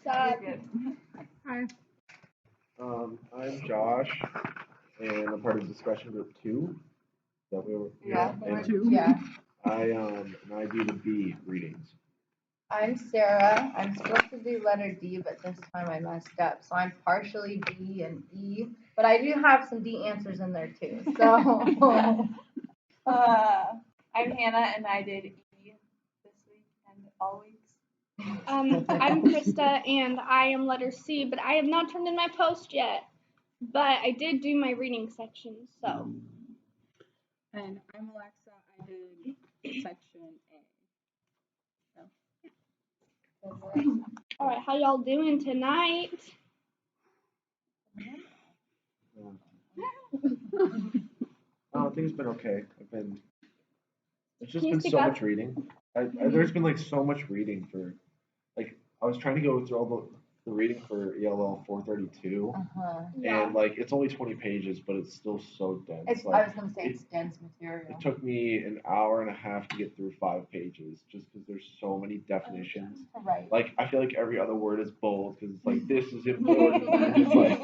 Sad. Hi. I'm Josh, and I'm part of discussion group 2. That we were, Yeah. and Yeah. and I do the B readings. I'm Sarah. I'm supposed to do letter D, but this time I messed up. So I'm partially B and E, but I do have some D answers in there too. So I'm Hannah, and I did E this week and all weeks. I'm Krista, and I am letter C, but I have not turned in my post yet. But I did do my reading section, so. And I'm Alexa. I did section A. All right, how y'all doing tonight? I think it's been okay. It's just Can you been speak so up? much reading. There's been like so much reading for, like, I was trying to go through all the reading for ELL 432, Yeah. and like it's only 20 pages, but it's still so dense. I was gonna say it's dense material. It took me an hour and a half to get through 5 pages, just because there's so many definitions. Right. Like I feel like every other word is bold because it's like this is important. And it's like,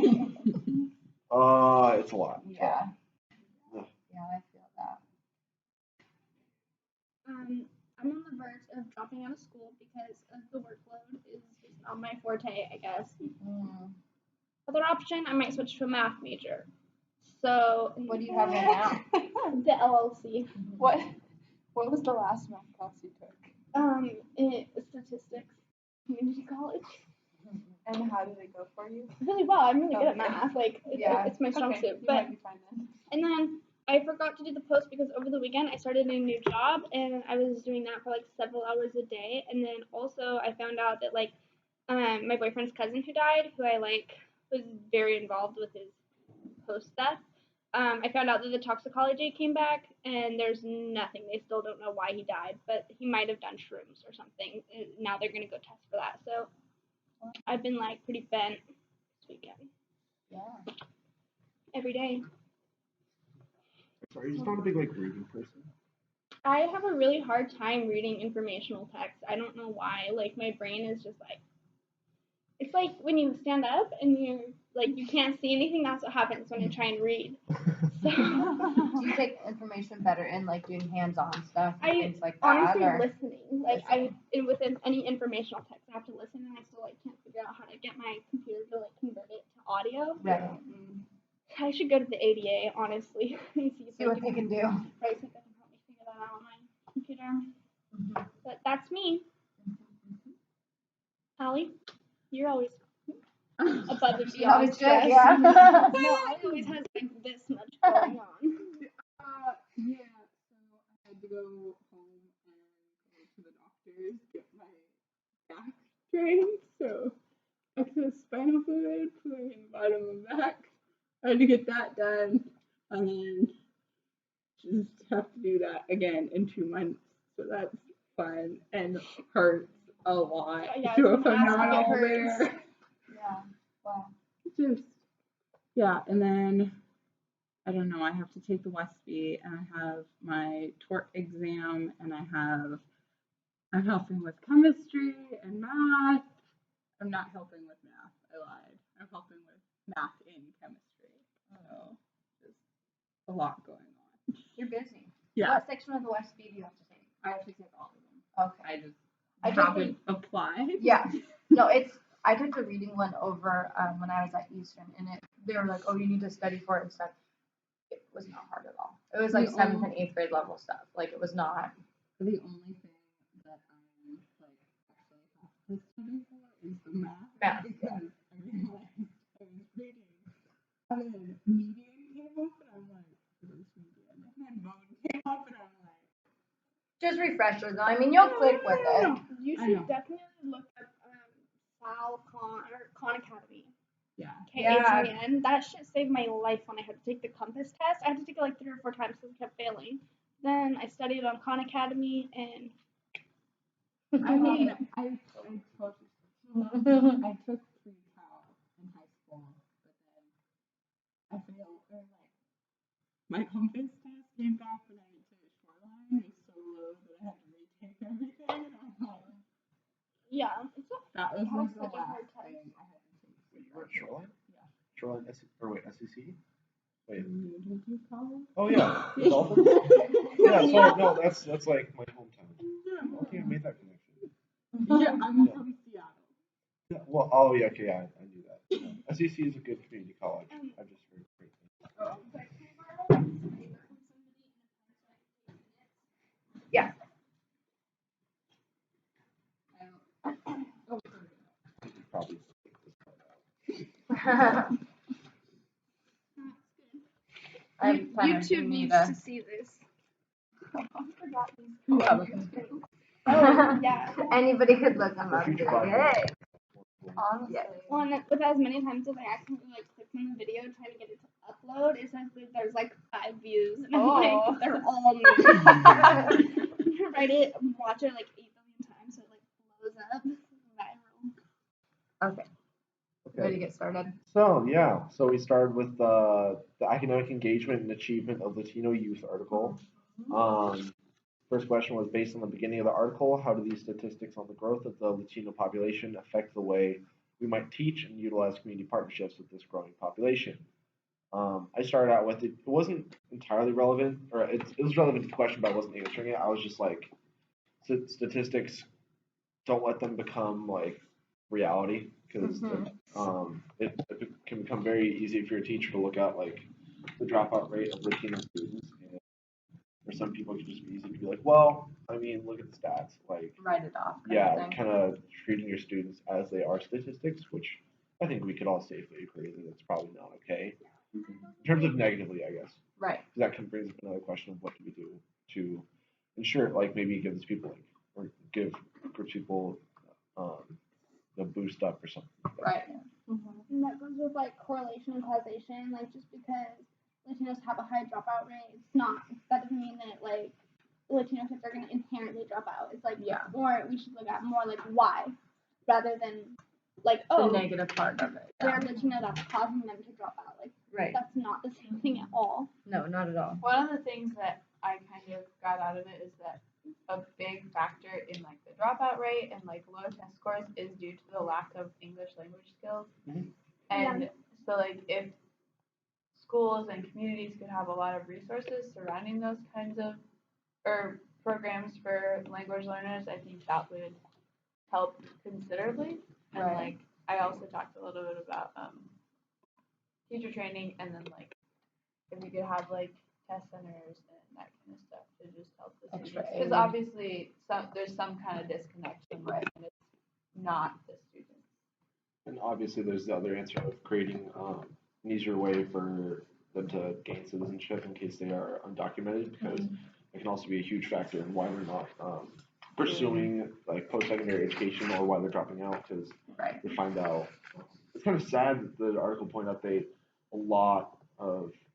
it's a lot. Yeah. Yeah, I feel that. I'm on the verge of dropping out of school because of the workload is just not my forte, I guess. Other option, I might switch to a math major. So What do you have right now? The LLC. What was the last math class you took? Statistics, community college. And how did it go for you? Really well. I'm really good at math. Like it's my strong suit. You But might be fine then. and then I forgot to do the post because over the weekend I started a new job and I was doing that for like several hours a day. And then also I found out that like my boyfriend's cousin who died, who I like was very involved with his post death. I found out that the toxicology came back and there's nothing. They still don't know why he died, but he might have done shrooms or something. Now they're gonna go test for that. So I've been like pretty bent this weekend. Yeah. Every day. Sorry, you're just not a big like reading person. I have a really hard time reading informational text. I don't know why. Like my brain is just like, it's like when you stand up and you're like you can't see anything. That's what happens when I try and read. So Do you take information better in like doing hands-on stuff and things like that? Honestly, or? listening. Like within any informational text, I have to listen, and I still like can't figure out how to get my computer to like convert it to audio. Right. I should go to the ADA, honestly, and See what they can do. Right, so they can help me figure that out on my computer. But that's me. Allie, you're always above and beyond stress. Yeah. No, I always has like this much going on. Yeah, so I had to go home and go to the doctor's, get my back drained. So excess spinal fluid flowing in the bottom of the back. I had to get that done, and then just have to do that again in 2 months. So that's fun and hurts a lot. Yeah, so if I'm I'm not asking, it all hurts. there, Yeah. Wow. just yeah, and then I don't know. I have to take the Westby, and I have my tort exam, and I'm helping with chemistry and math. I'm not helping with math. I lied. I'm helping with math in chemistry. So just a lot going on. You're busy. Yeah. What section of the Westby do you have to take? I have to take all of them. Okay. I haven't applied. Yeah. No, I took the reading one over when I was at Eastern, and they were like, oh, you need to study for it and stuff. It was not hard at all. It was like 7th and 8th grade level stuff. Like it was not. The only thing that I'm like actually have to study for is the math. Because I mean, like, I was reading, and then median came up, and I'm like, what is median? And then mode came up, and I'm like, just refreshers. I mean, you'll click with it. You should definitely look up Khan Academy. Yeah. KHAN. That shit saved my life when I had to take the compass test. I had to take it like 3 or 4 times because I kept failing. Then I studied on Khan Academy, and I mean, I took pre-cal in high school, but then I failed. Or like my compass test came back when I went to the shoreline. It was so low that I had to retake everything, and I'm like, Yeah, it's That was That was like the such a hard last test. thing I had to take. Wait, you were at Shoreline? Yeah. Shoreline, SEC? Wait. You went to college? Oh yeah, the Dolphins. Yeah, so no, that's like my hometown. I don't think I made that connection. Yeah, I'm Yeah. from Seattle. Yeah, well, oh yeah, okay, yeah, I knew that. Yeah. SEC is a good community college. I've just heard great things. Oh. Yeah. Oh, You could probably take this part out. I kind of YouTube need needs a. to see this. Oh, yeah. Anybody could look them up. Future Be like, project. hey. Honestly. Yeah. Well, and with as many times as I accidentally like clicked on the video trying to get it to upload, it says that there's like 5 views, and I'm like, they're all me. You write it, watch it like 8 billion times, so it like blows up viral. Okay. Ready to Okay. get started? So yeah, so we started with the academic engagement and achievement of Latino youth article. First question was based on the beginning of the article. How do these statistics on the growth of the Latino population affect the way we might teach and utilize community partnerships with this growing population? I started out with it. It wasn't entirely relevant, or it was relevant to the question, but I wasn't answering it. I was just like, statistics, don't let them become like reality, because it can become very easy if you're a teacher to look at like the dropout rate of Latino students, and for some people it can just be easy to be like, well, I mean, look at the stats, like Write it off. yeah, kind of treating your students as they are statistics, which I think we could all safely agree that it's probably not okay. In terms of negatively, I guess. Right. That kind of brings up another question of what do we do to ensure, like maybe give these people, like, or give groups of people the boost up or something. Like that. Right. And that goes with like correlation and causation. Like just because Latinos have a high dropout rate, that doesn't mean that like Latino kids are going to inherently drop out. It's like more we should look at more like why, rather than like the negative part of it. They're Latino that's causing them to drop out. Like that's not the same thing at all. No, not at all. One of the things that I kind of got out of it is that a big factor in like the dropout rate and like low test scores is due to the lack of English language skills. And so like if schools and communities could have a lot of resources surrounding those kinds of or programs for language learners, I think that would help considerably. And like I also talked a little bit about teacher training, and then like if you could have like test centers and that kind of stuff to just help the students, because obviously there's some kind of disconnection, right? And it's not the students. And obviously there's the other answer of creating an easier way for them to gain citizenship in case they are undocumented, because it can also be a huge factor in why they're not pursuing like post-secondary education or why they're dropping out, because we find out it's kind of sad that the article pointed out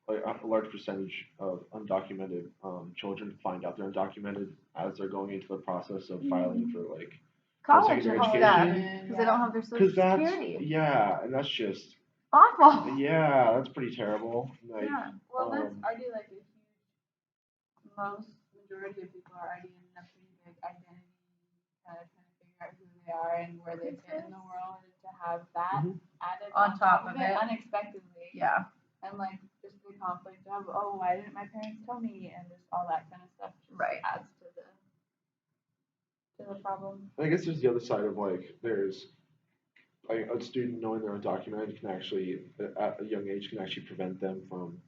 a large percentage of undocumented children find out they're undocumented as they're going into the process of filing for like college and education. Stuff because they don't have their social security. Yeah, and that's just awful. Yeah, that's pretty terrible. Like, well, that's already like a huge. Majority of people are already in a pretty big identity kind of trying to figure out who they are and where they fit in the world, and to have that added on top of it unexpectedly. Yeah. And like just the conflict of, oh, why didn't my parents tell me, and just all that kind of stuff just adds to the problem. I guess there's the other side of like there's like a student knowing they're undocumented can actually at a young age can actually prevent them from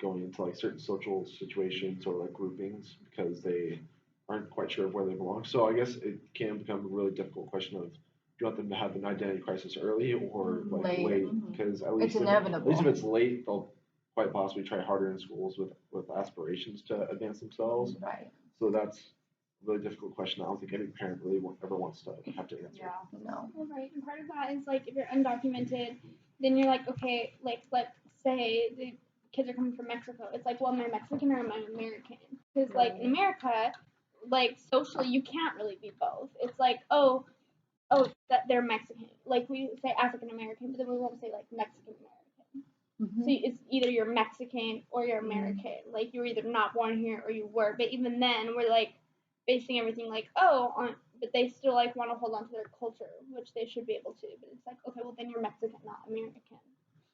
going into like certain social situations or like groupings because they aren't quite sure of where they belong. So I guess it can become a really difficult question of do you want them to have an identity crisis early or like late? Because at least if it's late, they'll quite possibly try harder in schools with aspirations to advance themselves. Right. So that's a really difficult question. I don't think any parent really ever wants to have to answer. Yeah. No. Right. And part of that is like if you're undocumented, then you're like, okay, like let's say the kids are coming from Mexico. It's like, well, am I Mexican or am I American? Because like in America, like socially, you can't really be both. It's like, oh, that they're Mexican. Like we say African American, but then we won't say like Mexican American. So it's either you're Mexican or you're American. Like you were either not born here or you were. But even then, we're like basing everything like, but they still like want to hold on to their culture, which they should be able to. But it's like, okay, well then you're Mexican, not American.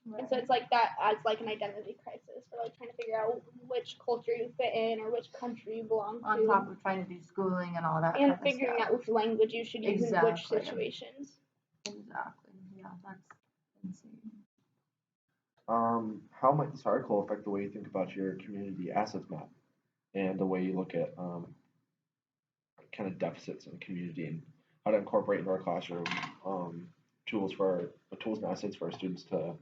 Right. And so it's like that adds like an identity crisis for like trying to figure out which culture you fit in or which country you belong On to. top of trying to do schooling and all that. And kind figuring of stuff. out which language you should use in which Exactly. situations. Exactly. Yeah, that's insane. How might this article affect the way you think about your community assets map and the way you look at kind of deficits in the community and how to incorporate into our classroom tools and assets for our students to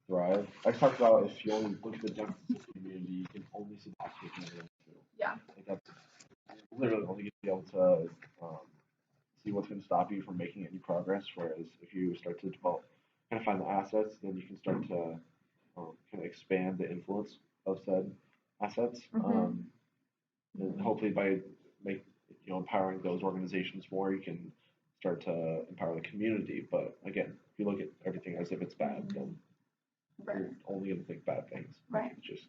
thrive? I talked about if you only look at the deficits in the community, you can only see the assets. Yeah. Like that's literally only going to be able to see what's going to stop you from making any progress. Whereas if you start to develop, kind of find the assets, then you can start to kind of expand the influence of said assets. And hopefully by empowering those organizations more, you can start to empower the community. But again, if you look at everything as if it's bad, then you're only going to think bad things. Right. It's just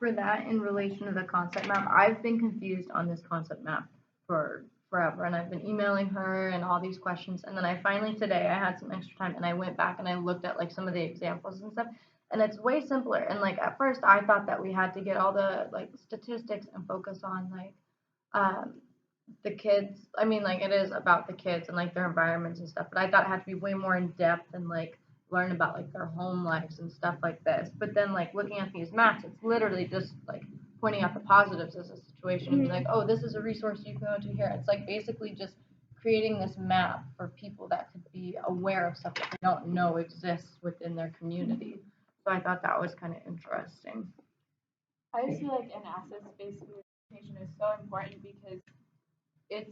For that, in relation to the concept map, I've been confused on this concept map for forever, and I've been emailing her and all these questions, and then I finally today I had some extra time and I went back and I looked at like some of the examples and stuff, and it's way simpler. And like at first I thought that we had to get all the like statistics and focus on like the kids. I mean, like it is about the kids and like their environments and stuff, but I thought it had to be way more in depth and like learn about like their home lives and stuff like this. But then like looking at these maps, it's literally just like pointing out the positives of the situation and be like, oh, this is a resource you can go to here. It's like basically just creating this map for people that could be aware of stuff that they don't know exists within their community. So I thought that was kind of interesting. I just feel like an assets-based communication is so important because it's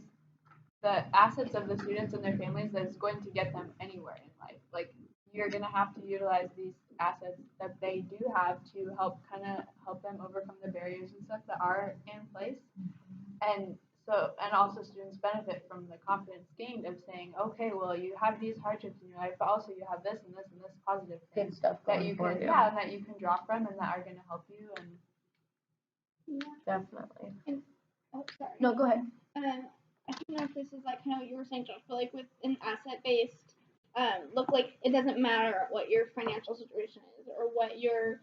the assets of the students and their families that's going to get them anywhere in life. Like you're gonna have to utilize these assets that they do have to help them overcome the barriers and stuff that are in place. And also students benefit from the confidence gained of saying, okay, well you have these hardships in your life, but also you have this and this and this positive things Good stuff that you for can you. and that you can draw from and that are gonna help you and Definitely. Oh, sorry. No, go ahead. I don't know if this is like kind of what you were saying, Josh, but like with an asset-based look, like it doesn't matter what your financial situation is or what your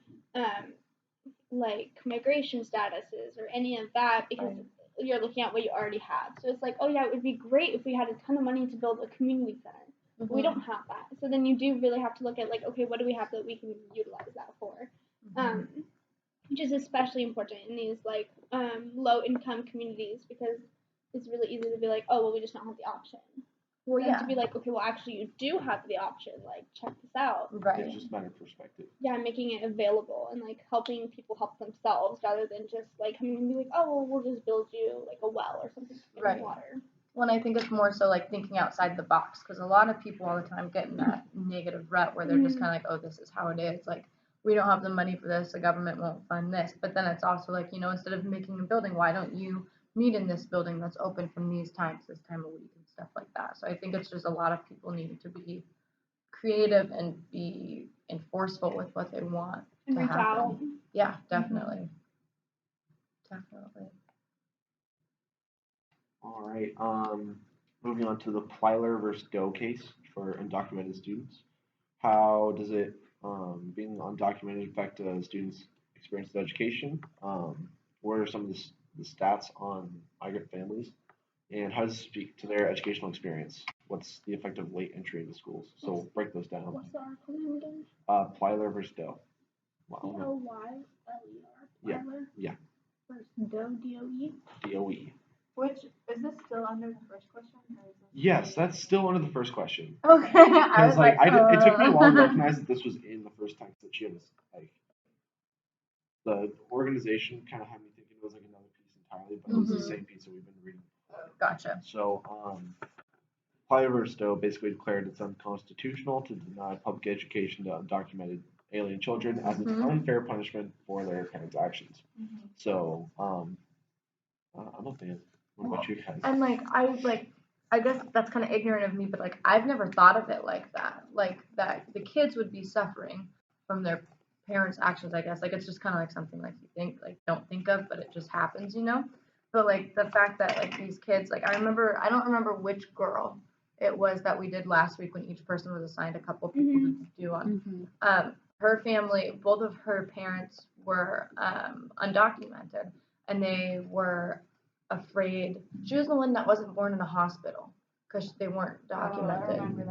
like migration status is or any of that, because you're looking at what you already have. So it's like, oh yeah, it would be great if we had a ton of money to build a community center. But we don't have that. So then you do really have to look at like, okay, what do we have that we can utilize that for? Which is especially important in these like low income communities because it's really easy to be like, oh well, we just don't have the option. Well, yeah. To be like, okay, well actually you do have the option. Like check this out. Right. it's just a matter of perspective. Yeah, making it available and like helping people help themselves rather than just like coming and be like, oh well, we'll just build you like a well or something to get water. Well, I think it's more so like thinking outside the box because a lot of people all the time get in that negative rut where they're just kind of like, oh, this is how it is. Like, we don't have the money for this. The government won't fund this. But then it's also like, instead of making a building, why don't you meet in this building that's open from these times, this time of week and stuff like that. So I think it's just a lot of people need to be creative and be forceful with what they want and to reach happen. Out. Yeah, definitely. Definitely. All right. Moving on to the Plyler versus Doe case for undocumented students. How does it, being undocumented, affect a student's experience of education? What are some of the stats on migrant families? And how does it speak to their educational experience? What's the effect of late entry into schools? So we'll break those down. What's the article name again? Plyler versus Doe. Plyler. Yeah. Yeah. Versus Doe, D-O-E. DOE. which is this still under the first question? Or is this Yes, that's still under the first question. Okay. I was like, it took me a while to recognize that this was in the first text that she had. Like, the organization kind of had me thinking it was like another piece entirely, but it was the same piece that we've been reading. Gotcha. So, Plyler versus Doe basically declared it's unconstitutional to deny public education to undocumented alien children as an unfair punishment for their parents' actions. So, I'm a fan. What about you guys? And I guess that's kind of ignorant of me, but like I've never thought of it like that the kids would be suffering from their parents' actions. I guess like it's just kind of like something like you don't think of, but it just happens, But like the fact that like these kids, like I don't remember which girl it was that we did last week when each person was assigned a couple people to do on. Her family, both of her parents were undocumented, and they were afraid. She was the one that wasn't born in a hospital because they weren't documented. I remember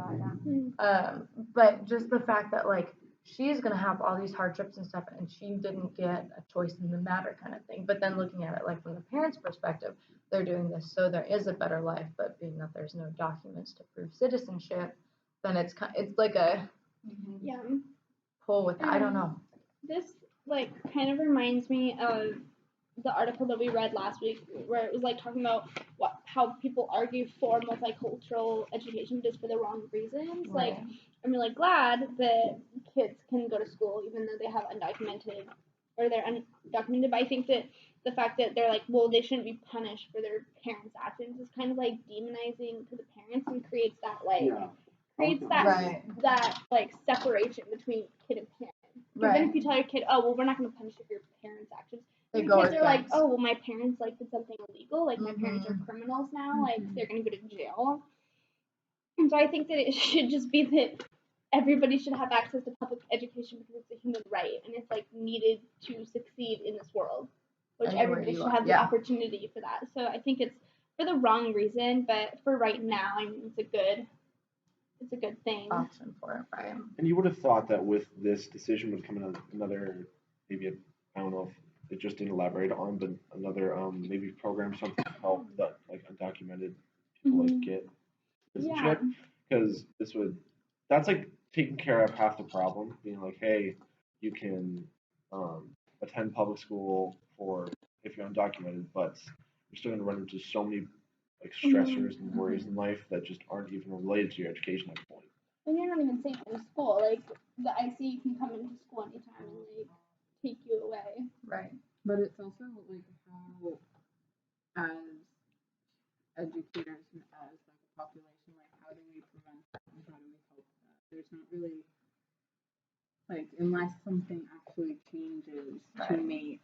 that, But just the fact that like she's gonna have all these hardships and stuff, and she didn't get a choice in the matter kind of thing. But then looking at it like from the parents' perspective, they're doing this so there is a better life. But being that there's no documents to prove citizenship, then it's like a Yeah. pull with I don't know. This like kind of reminds me of the article that we read last week, where it was like talking about how people argue for multicultural education just for the wrong reasons. Right. Like, I'm really glad that kids can go to school even though they have undocumented or they're undocumented. But I think that the fact that they're like, well, they shouldn't be punished for their parents' actions is kind of like demonizing to the parents and creates that like that like separation between kid and parent. Because then if you tell your kid, oh well, we're not going to punish you for your parents' actions, the kids are like, oh well, my parents like did something illegal, like my parents are criminals now, like they're going to go to jail. And so I think that it should just be that everybody should have access to public education because it's a human right and it's like needed to succeed in this world, which everybody should have the opportunity for that. So I think it's for the wrong reason, but for right now, I mean, it's a good thing. Option for it, right? And you would have thought that with this decision would come another, maybe I don't know if it just didn't elaborate on, but another maybe program, something to help that like undocumented people like get citizenship, because that's like taking care of half the problem, being like, hey, you can attend public school for if you're undocumented, but you're still going to run into so many like stressors and worries in life that just aren't even related to your education at the point. And you're not even safe in school. Like the IC can come into school anytime and like take you away. Right. But it's also like how, as educators and as like a population, like how do we prevent that and how do we help that? There's not really like unless something actually changes to make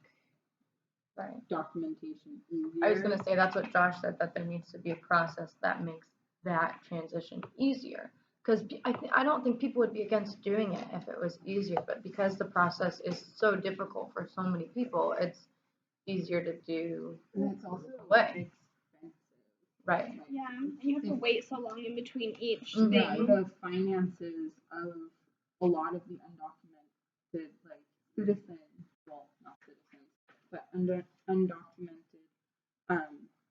documentation easier. I was going to say that's what Josh said, that there needs to be a process that makes that transition easier. Because I don't think people would be against doing it if it was easier, but because the process is so difficult for so many people, it's easier to do. And it's also way. expensive. Right. Yeah, and you have to wait so long in between each thing. thing. The finances of a lot of the undocumented like citizens, well, not citizens, but undocumented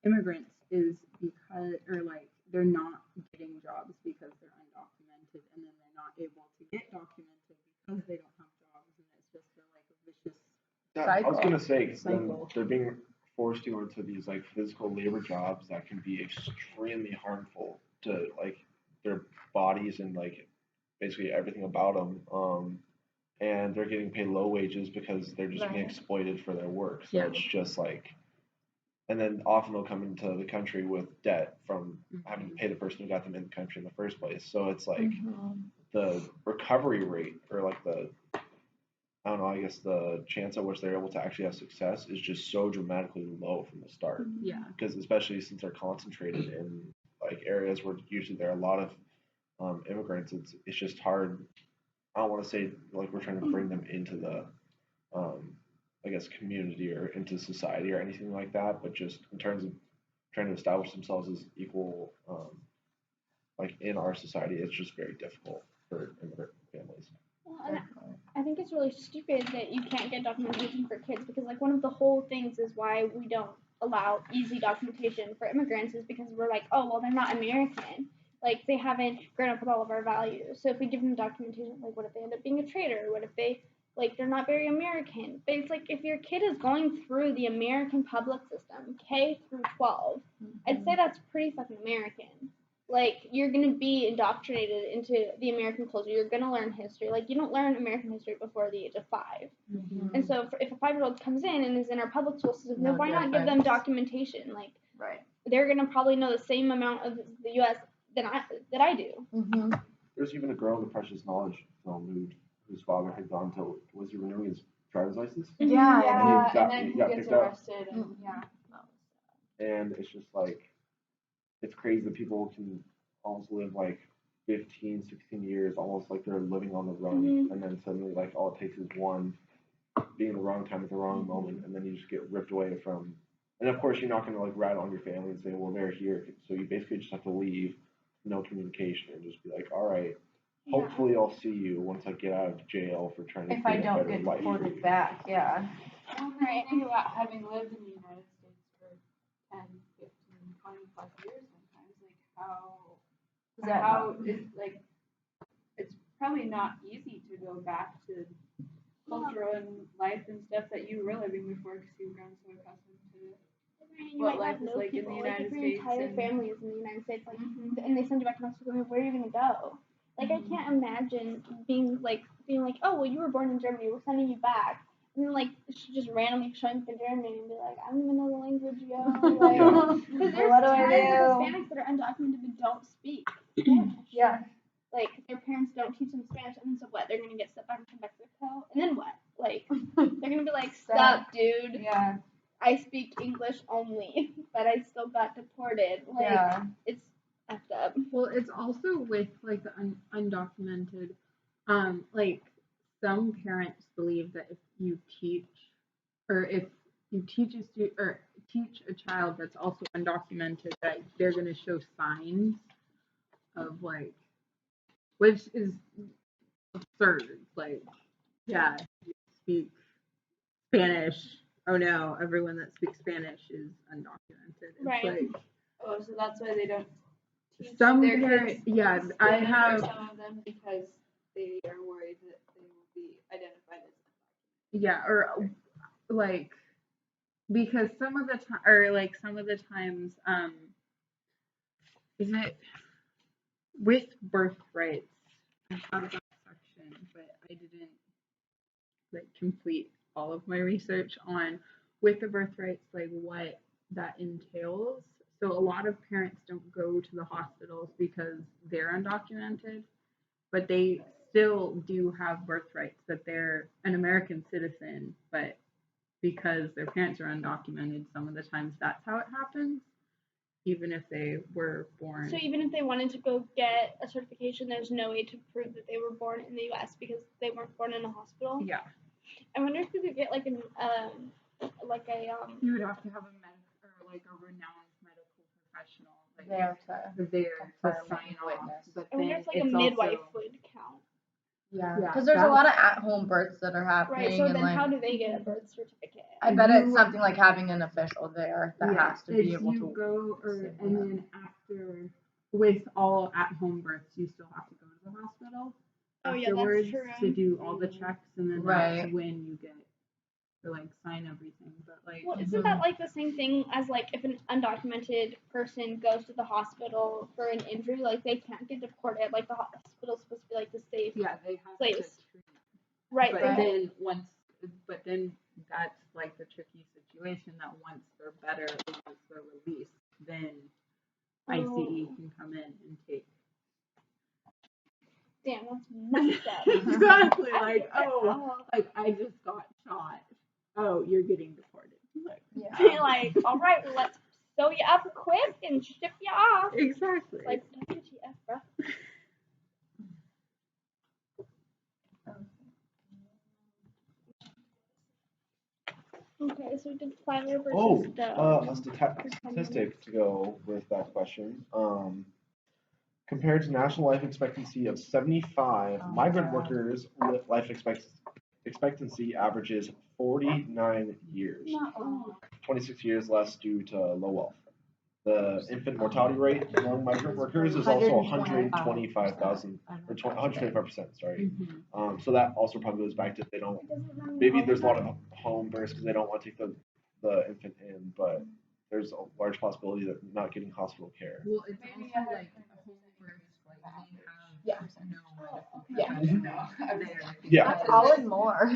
immigrants is because, or like they're not getting jobs because they're undocumented, and then they're not able to get documented because they don't have jobs, and it's just like a vicious cycle. I was gonna say, then they're being forced to go into these like physical labor jobs that can be extremely harmful to like their bodies and like basically everything about them. And they're getting paid low wages because they're just being exploited for their work. So it's just like, and then often they'll come into the country with debt from having to pay the person who got them in the country in the first place. So it's like the recovery rate, or like the, I don't know, I guess the chance at which they're able to actually have success is just so dramatically low from the start. Yeah. Because especially since they're concentrated in like areas where usually there are a lot of immigrants, it's just hard. I don't want to say like we're trying to bring them into the I guess community or into society or anything like that, but just in terms of trying to establish themselves as equal like in our society, it's just very difficult for immigrant families. Well, and I think it's really stupid that you can't get documentation for kids, because like one of the whole things is why we don't allow easy documentation for immigrants is because we're like, oh well, they're not American. Like they haven't grown up with all of our values. So if we give them documentation, like what if they end up being a traitor? What if they're not very American? But it's like if your kid is going through the American public system, K through 12, I'd say that's pretty fucking American. Like you're gonna be indoctrinated into the American culture. You're gonna learn history. Like you don't learn American history before the age of 5. And so if a 5-year-old comes in and is in our public school system, then why not give them documentation? Like they're gonna probably know the same amount of the U.S. that I do. There's even a girl in the Precious Knowledge film whose father had gone to, was he renewing his driver's license? Yeah. And then he gets arrested. And, and it's just like it's crazy that people can almost live like 15, 16 years, almost like they're living on the run, and then suddenly like all it takes is one being in the wrong time at the wrong moment, and then you just get ripped away from. And of course, you're not going to like rat on your family and say, well, they're here, so you basically just have to leave, no communication, and just be like, all right. Hopefully, I'll see you once I get out of jail for trying to If I create a don't better get life for deported you. back, yeah. Well, the thing about having lived in the United States for 10, 15, 20 plus years sometimes, like how is like it's probably not easy to go back to culture and life and stuff that you were living before because you've grown so accustomed to what life is like in the United if your States. entire And family is in the United States, like, and they send you back to Mexico, where are you gonna go? Like, I can't imagine being like, oh, well, you were born in Germany, we're sending you back. And then, like, she just randomly showing up in Germany and be like, I don't even know the language, yo. Like, because there's What do I tons do? of Hispanics that are undocumented but don't speak Spanish. Yeah. Like, their parents don't teach them Spanish, and then so what? They're gonna get sent back to Mexico, and then what? Like, they're gonna be like, sup, dude. Yeah. I speak English only, but I still got deported. Like, Yeah. it's effed up. Well, it's also with like the undocumented. Like some parents believe that if you teach, or if you teach a child that's also undocumented, that they're gonna show signs of like, which is absurd. Like, yeah, you speak Spanish. Oh no, everyone that speaks Spanish is undocumented. It's Right. like oh, so that's why they don't teach some their parents. kids Yeah, I Spanish, or have. some of them because they are worried that they will be identified as Yeah, or like because some of the time, or like some of the times, is it with birthrights? I have that section, but I didn't like complete all of my research on with the birthrights, like what that entails. So a lot of parents don't go to the hospitals because they're undocumented, but they still do have birthrights that they're an American citizen, but because their parents are undocumented, some of the times that's how it happens, even if they were born. So even if they wanted to go get a certification, there's no way to prove that they were born in the U.S. because they weren't born in a hospital. Yeah. I wonder if you could get like You would have to have a medical or like a renowned medical professional like There to confirm sign off. witness. But I wonder then if like a it's midwife also, would count. Yeah. Yeah, Because there's a lot of that's- at-home births that are happening, Right. So and then like how do they get a birth certificate? I bet it's You- something like having an official there that yeah, has to be if able you to. go or say and that. then after with all at-home births, you still have to go to the hospital Oh, yeah, that's afterwards true. to do all the checks, and then Right. that's when you get to like sign everything. But like, Well, isn't that like the same thing as like if an undocumented person goes to the hospital for an injury, like they can't get deported. Like the hospital's supposed to be like the safe. yeah, they have Place. to treat. Right. But Right. then that's like the tricky situation that once they're better, or once they're released, then ICE can come in and take. Damn, that's messed up. Exactly. I Like, get that. oh, like I just got shot. Oh, you're getting deported. Like, Be like, all right, well, let's sew you up quick and ship you off. exactly. Like, WTF, bro. Okay, so we did Plyler versus Oh, Doe. a statistic to go with that question. Compared to national life expectancy of 75, migrant workers' life expectancy averages 49 years, 26 years less due to low wealth. The infant mortality rate among migrant workers is also 125,000 or 125%. Sorry. So that also probably goes back to they don't. Maybe there's a lot of home births because they don't want to take the infant in, but there's a large possibility that not getting hospital care. Well, it's Maybe also I like have home births, like Yeah. they have no medical professional there. Yeah. All and more.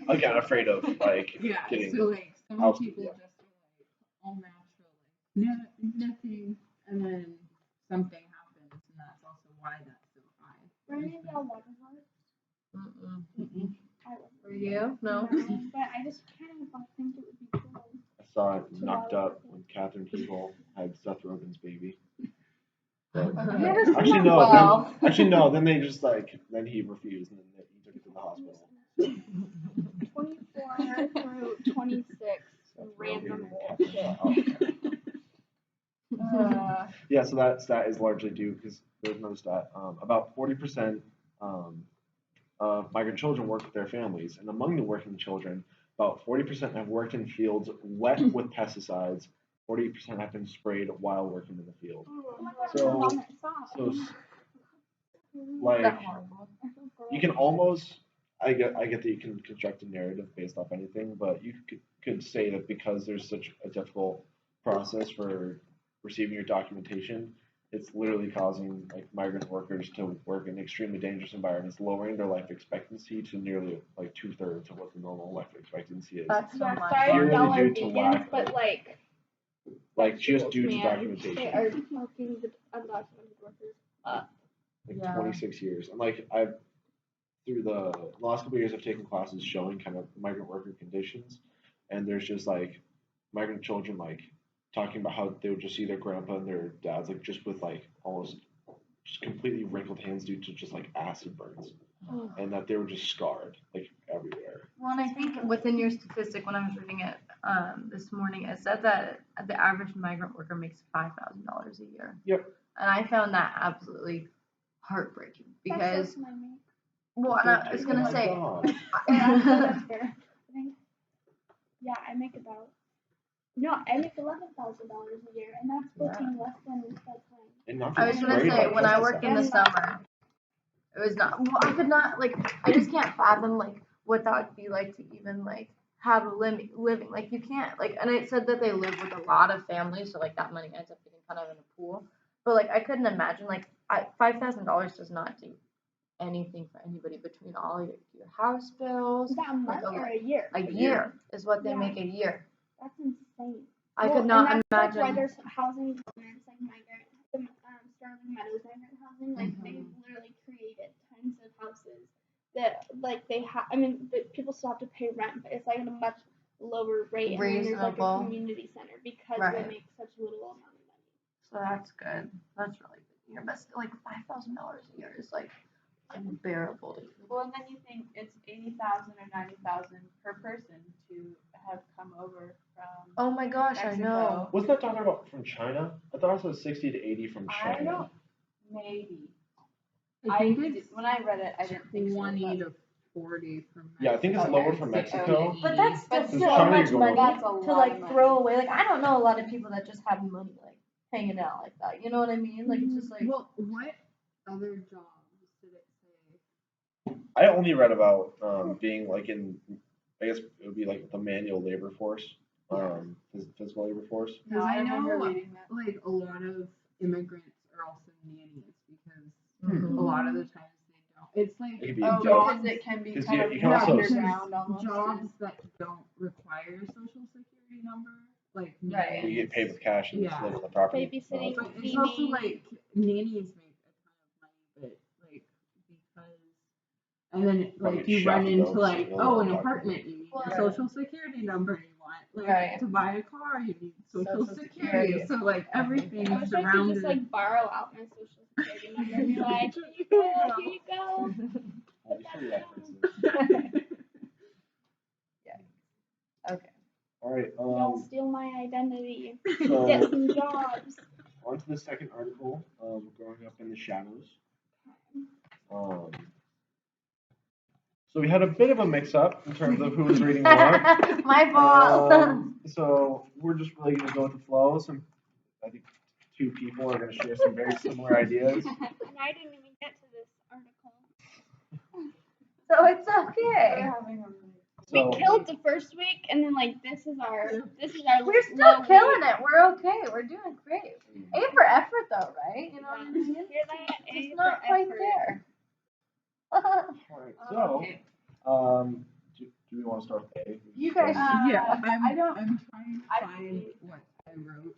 Again, afraid of like Yeah, getting. so like some house- people yeah. just are like all natural, like nothing, and then something happens, and that's also why that's so high. Were any of y'all water hearts? For you? No. But I just kind of think it would be cool. saw it knocked up when Katherine Hegel had Seth Rogen's baby. But, actually no. Well. Then they just then he refused and then he took it to the hospital. 24 through 26 random bullshit. Yeah, so that stat is largely due because there's another stat. About 40% of migrant children work with their families, and among the working children, about 40% have worked in fields wet with pesticides. 40% have been sprayed while working in the field. So you can almost, I get that you can construct a narrative based off anything, but you could say that because there's such a difficult process for receiving your documentation, it's literally causing migrant workers to work in extremely dangerous environments, lowering their life expectancy to nearly 2/3 of what the normal life expectancy is. That's so much. Sorry, y'all are Purely due to vegans, lack but just due to man, documentation. they are smoking the undocumented workers up. 26 years. And I've through the last couple of years I've taken classes showing kind of migrant worker conditions, and there's just migrant children talking about how they would just see their grandpa and their dads just with almost just completely wrinkled hands due to just acid burns, and that they were just scarred everywhere. Well, and I think within your statistic, when I was reading it this morning, it said that the average migrant worker makes $5,000 a year. Yep. And I found that absolutely heartbreaking because, That's my mate. well, and I was gonna say, That's fair. Yeah, I make about. No, I make $11,000 a year, and that's working less than full time. And not I was just gonna sprayed say by when I worked in the pesticides. summer, it was not. Well, I could not I just can't fathom what that would be like to even have a living. You can't and it said that they live with a lot of families, so that money ends up getting kind of in a pool. But I couldn't imagine $5,000 does not do anything for anybody between all your house bills. Is that a month or a year? A year is what they make a year. That's insane. I could not and that's imagine. why there's housing developments migrant, the Sterling Meadows migrant housing. They literally created tons of houses that they have. I mean, people still have to pay rent, but it's at a much lower rate. And then there's a community center because they make such little amount of money. So that's good. That's really good. You're best $5,000 a year is unbearable to people. Well, and then you think it's 80,000 or 90,000 per person to have come over from. Oh my gosh, Mexico. I know. Wasn't that talking about from China? I thought it was 60 to 80 from China. I don't. Maybe. When I read it, I didn't think 20 to 40 from Mexico. Yeah, I think it's lower from Mexico. But that's still so much money to throw away. I don't know a lot of people that just have money hanging out like that. You know what I mean? It's just Well, what other jobs did it say? I only read about being in, I guess it would be the manual labor force, physical labor force. No, I know remember reading that. a lot of immigrants are also nannies because a lot of the times they don't. It's It could be because it can be kind of you can also- underground almost. jobs that don't require a social security number. Right. You get paid with cash and just Yeah. live on the property. Babysitting. But it's also nannies make a ton of money, but because and then Probably you chef run into though, so you know an what apartment, you need a Right. social security number you want. Right. To buy a car you need social Social security. security. So everything I is wish I could surrounded. just borrow out my social security number and be here you go, here you go. You see references. Okay. All right. Don't steal my identity. So Get some jobs. on to the second article. Growing up in the shadows. So we had a bit of a mix-up in terms of who was reading what. My fault. So we're just really going to go with the flow. I think two people are going to share some very similar ideas. And I didn't even get to this article. So it's okay. So, We killed the first week, and then this is our We're still killing it. We're okay. We're doing great. A for effort, though, right? You know what I mean? Hear that? It's not quite there. all right. So, do we want to start with A? You guys- I'm I don't. trying to I- find what I wrote.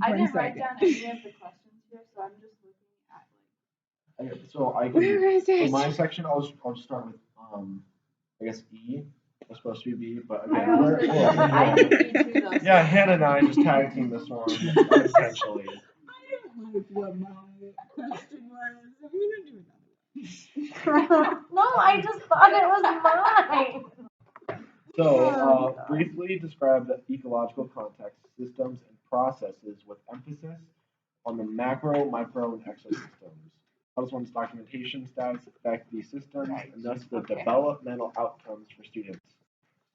I One didn't write second. down any of the questions here, so I'm just looking at Okay, so I can. Where is So it? my section, I'll just start with I guess E. was supposed to be B, but I again, also did. I did B too though. yeah, Hannah and I just tag teamed this one unintentionally. I don't like what my question was. I'm gonna do another one. No, I just thought it was mine. So, briefly describe the ecological context, systems, and processes with emphasis on the macro, micro, and exosystems. How does one's documentation status affect these systems and thus the developmental outcomes for students?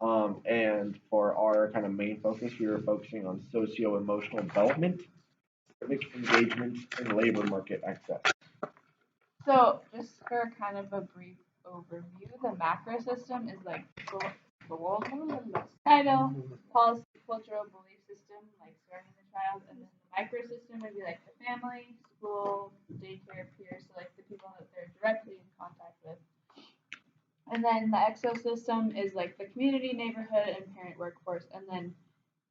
And for our kind of main focus, we were focusing on socio-emotional development, civic engagement, and labor market access. So, just for kind of a brief overview, the macro system is like societal, policy, cultural belief system, like starting the child, and then the micro system would be like the family, school, daycare, peers, so like the people that they're directly in contact with. And then the exosystem is like the community, neighborhood, and parent workforce. And then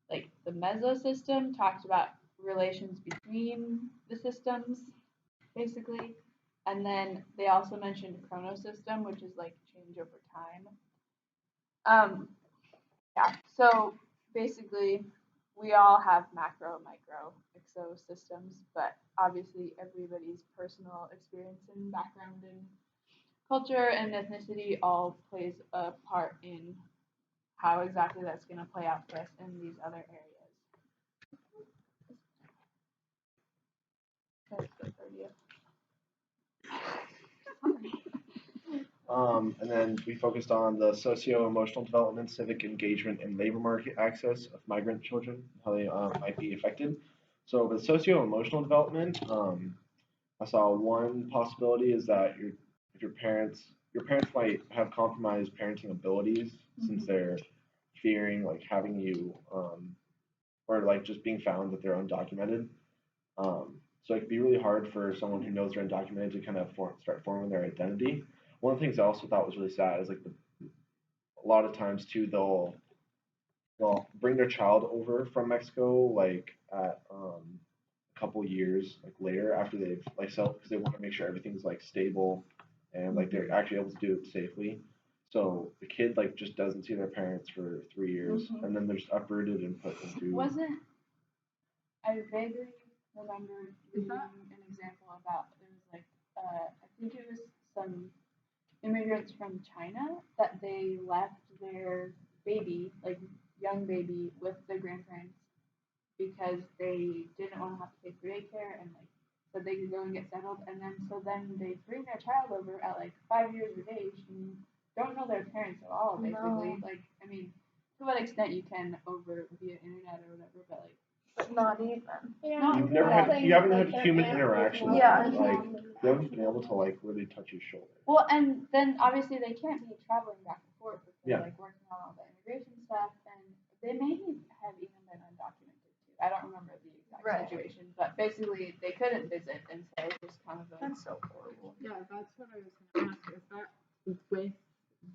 like the mesosystem talks about relations between the systems, basically. And then they also mentioned chronosystem, which is like change over time. Yeah, so basically we all have macro, micro, exosystems, but obviously everybody's personal experience and background and culture and ethnicity all plays a part in how exactly that's going to play out for us in these other areas. That's good for you. And then we focused on the socio-emotional development, civic engagement, and labor market access of migrant children, how they might be affected. So with socio-emotional development, I saw one possibility is that your parents might have compromised parenting abilities since they're fearing like having you or like just being found that they're undocumented. So it could be really hard for someone who knows they're undocumented to kind of start forming their identity. One of the things I also thought was really sad is like a lot of times too they'll bring their child over from Mexico like at a couple years like later after they've like because they want to make sure everything's like stable and like they're actually able to do it safely. So the kid like just doesn't see their parents for 3 years and then they're just uprooted and put into. I vaguely remember reading an example about there was like I think it was some immigrants from China that they left their baby, like young baby, with their grandparents because they didn't want to have to pay for daycare and like so they could go and get settled, and then they bring their child over at like 5 years of age and don't know their parents at all, basically. No. Like, I mean, to what extent you can over via internet or whatever, but like. But not even. Yeah. You haven't had human interaction. Yeah. Like you haven't been able to like really touch his shoulder. Well, and then obviously they can't be traveling back and forth if they're like working on all the immigration stuff, and they may have even been undocumented too. I don't remember the exact situation, but basically they couldn't visit, and so it was kind of a. That's so horrible. Yeah, that's what I was gonna ask. Is that with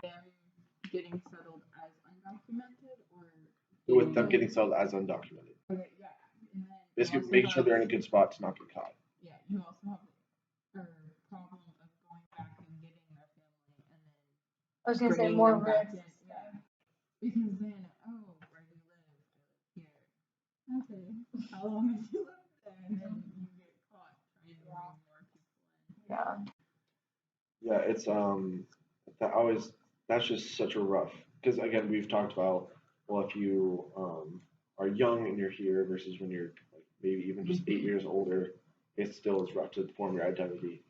them getting settled as undocumented, or with them getting settled as undocumented? Okay, yeah. And then basically, make sure they're in a good spot to not get caught. Yeah, you also have a problem of going back and getting their family, and then. I was gonna say more risks. Yeah, because then, where do you live? Here. Okay. How long have you lived there? And then you get caught trying to bring more people in. Yeah. Yeah, it's that's just such a rough because again we've talked about if you are young and you're here versus when you're like maybe even just 8 years older, it still is rough to form your identity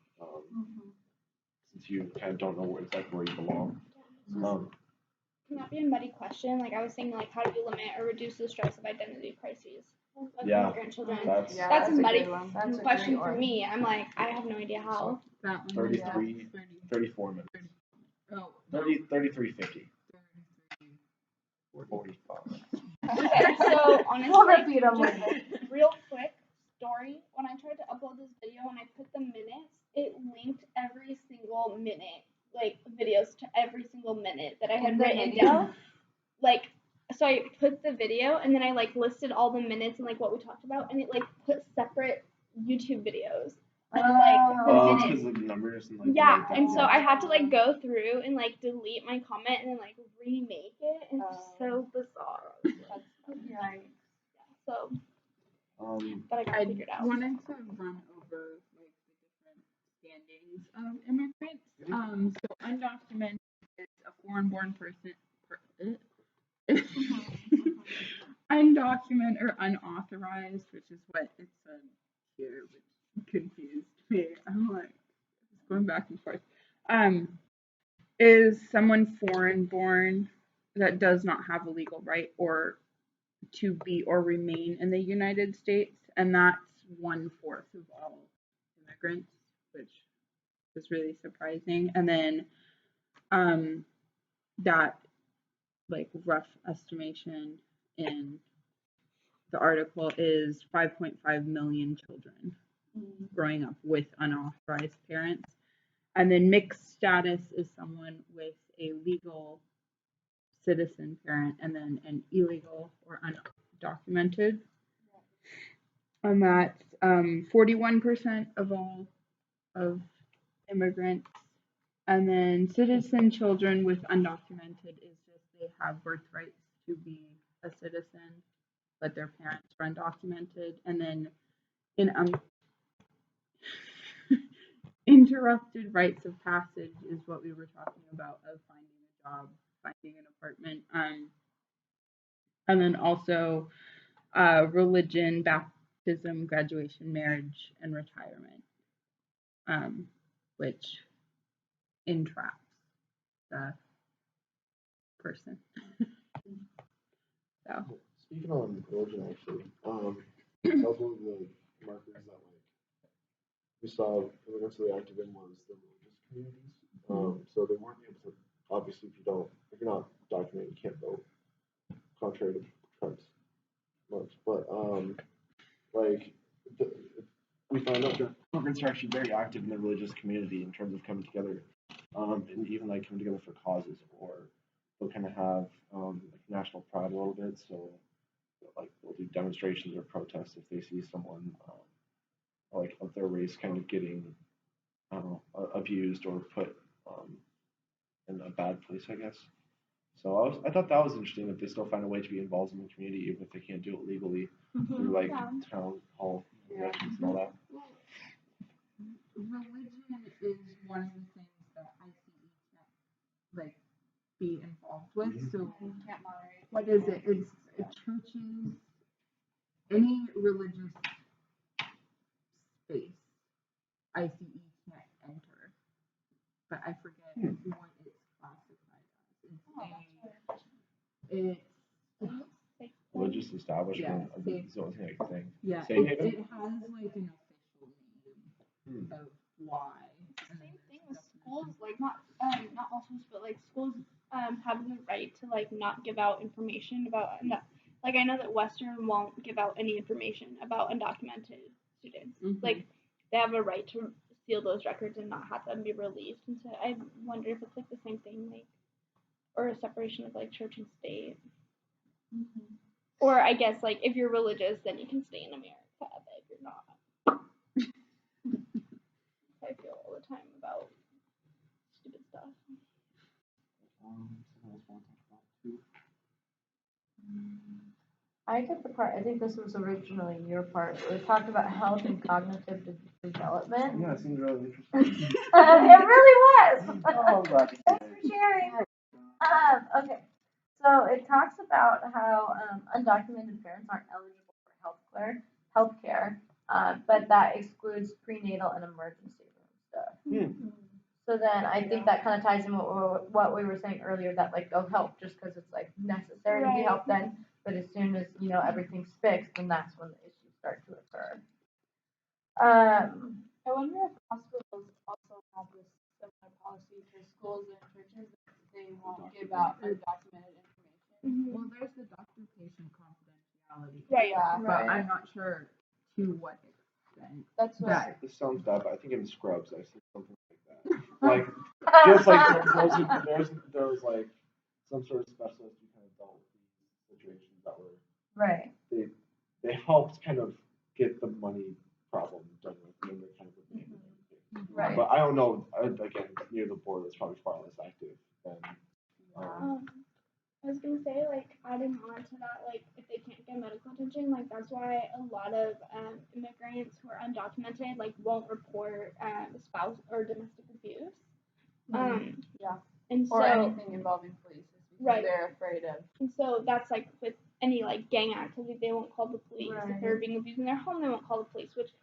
since you kind of don't know exactly where you belong. Can that be a muddy question? Like I was thinking, like how do you limit or reduce the stress of identity crises of immigrant children? That's a muddy question for me. I'm like I have no idea how. 34 minutes. Oh, 33:50. 45. Okay, so honestly, just real quick story. When I tried to upload this video and I put the minutes, it linked every single minute, like videos to every single minute that I had written down. Like, so I put the video and then I like listed all the minutes and like what we talked about, and it like put separate YouTube videos. And like the it's and because of the numbers and like. yeah, like that. and so I had to like go through and like delete my comment and then like remake it, and it's so bizarre. Right. So, Um, but I got it figured I out. wanted to run over like the different standings of immigrants. So undocumented is a foreign-born person. Undocumented or unauthorized, which is what it said here, which confused me. I'm like, it's going back and forth. Is someone foreign-born that does not have a legal right or to be or remain in the United States, and that's 1/4 of all immigrants, which is really surprising. And then that like rough estimation in the article is 5.5 million children growing up with unauthorized parents. And then mixed status is someone with a legal citizen parent and then an illegal or undocumented. And that's 41% of all of immigrants. And then citizen children with undocumented is just they have birthrights to be a citizen, but their parents are undocumented. And then in interrupted rites of passage is what we were talking about of finding a job, finding an apartment. And then also religion, baptism, graduation, marriage, and retirement, which entraps the person. So speaking on religion, actually, that was one of the markers that like we saw immigrants really active in was the religious communities. So they weren't able to. Obviously, if you're not documented, you can't vote. Contrary to Trump's much, but like we found out that immigrants are actually very active in the religious community in terms of coming together, and even like coming together for causes, or they'll kind of have like national pride a little bit. So like they'll do demonstrations or protests if they see someone like of their race kind of getting abused or put in a bad place, I guess. So I thought that was interesting that they still find a way to be involved in the community even if they can't do it legally through like town hall elections and all that. Religion is one of the things that ICE can't like be involved with. So what is it? It's churches, any religious space ICE can't enter. But I forget what it's classified as. It's religious establishment. Yeah, is the only thing I can think. Yeah, Safe it haven? has like an official name of why. Same thing with schools, like not all schools, but like schools have the right to like not give out information about like I know that Western won't give out any information about undocumented students. Like they have a right to seal those records and not have them be released. And so I wonder if it's like the same thing, like or a separation of like church and state. Or I guess like if you're religious, then you can stay in America, but if you're not. I feel all the time about stupid stuff. I took the part, I think this was originally your part, where we talked about health and cognitive development. Yeah, it seems really interesting. It really was. Oh, I'm glad to Thanks for sharing. Okay, so it talks about how undocumented parents aren't eligible for health care, but that excludes prenatal and emergency room stuff. So then I think that kind of ties in what we were saying earlier, that like they'll help just because it's like necessary to be helped then, but as soon as everything's fixed, then that's when the issues start to occur. I wonder if hospitals also have this similar policy for schools and churches that they won't give out undocumented information. Well, there's the doctor-patient confidentiality. Right. Yeah, But I'm not sure to what extent. That's what. This sounds bad, but I think in Scrubs I see something like that. Like just like there was like some sort of specialist who kind of dealt with these situations that were Right. They helped kind of get the money problem done with, and they're kind of Right. But I don't know. Again, near the border, it's probably far less active than. I was gonna say, like, adding on to that, like, if they can't get medical attention, like, that's why a lot of immigrants who are undocumented, like, won't report spouse or domestic abuse. Yeah. And Or so, anything involving police, is because Right. they're afraid of. and so that's like with any like gang activity, they won't call the police. Right. If they're being abused in their home, they won't call the police, which is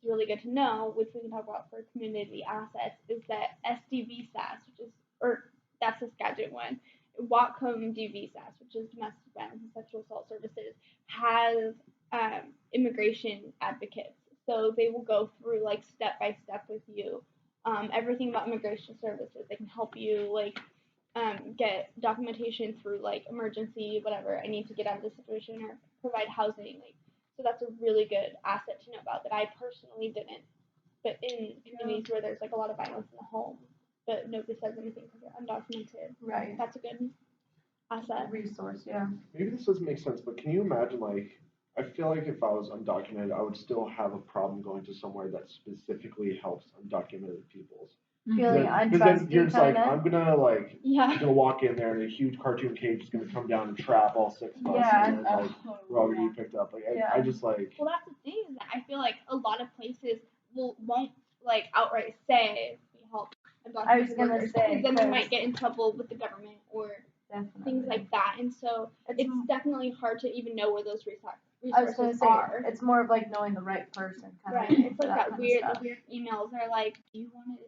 really good to know, which we can talk about for community assets, is that SDVSAS, which is, or that's the Skagit one, Whatcom DVSAS, which is Domestic Violence and Sexual Assault Services, has immigration advocates. So they will go through like step by step with you, everything about immigration services. They can help you like get documentation through like emergency, whatever, I need to get out of this situation, or provide housing. Like, so that's a really good asset to know about that I personally didn't. But in communities where there's like a lot of violence in the home, but nobody says anything because they're undocumented, Right. that's a good asset. Resource, yeah. Maybe this doesn't make sense, but can you imagine, like, I feel like if I was undocumented, I would still have a problem going to somewhere that specifically helps undocumented peoples. Feeling Because then you're untrusting, just like, kind I'm gonna like, Yeah. I'm gonna walk in there and a huge cartoon cage is gonna come down and trap all 6 of us. Yeah. And then, like, we're all gonna be picked up. Like, I just like. Well, that's the thing, is that I feel like a lot of places won't like outright say we help undocumented I was gonna workers, say, because then they 'cause- might get in trouble with the government or Definitely. things like that, and so it's definitely hard to even know where those I was gonna resources say, are. it's more of like knowing the right person, kind Right, of. it's like that kind weird, of the stuff. weird emails are like, do you want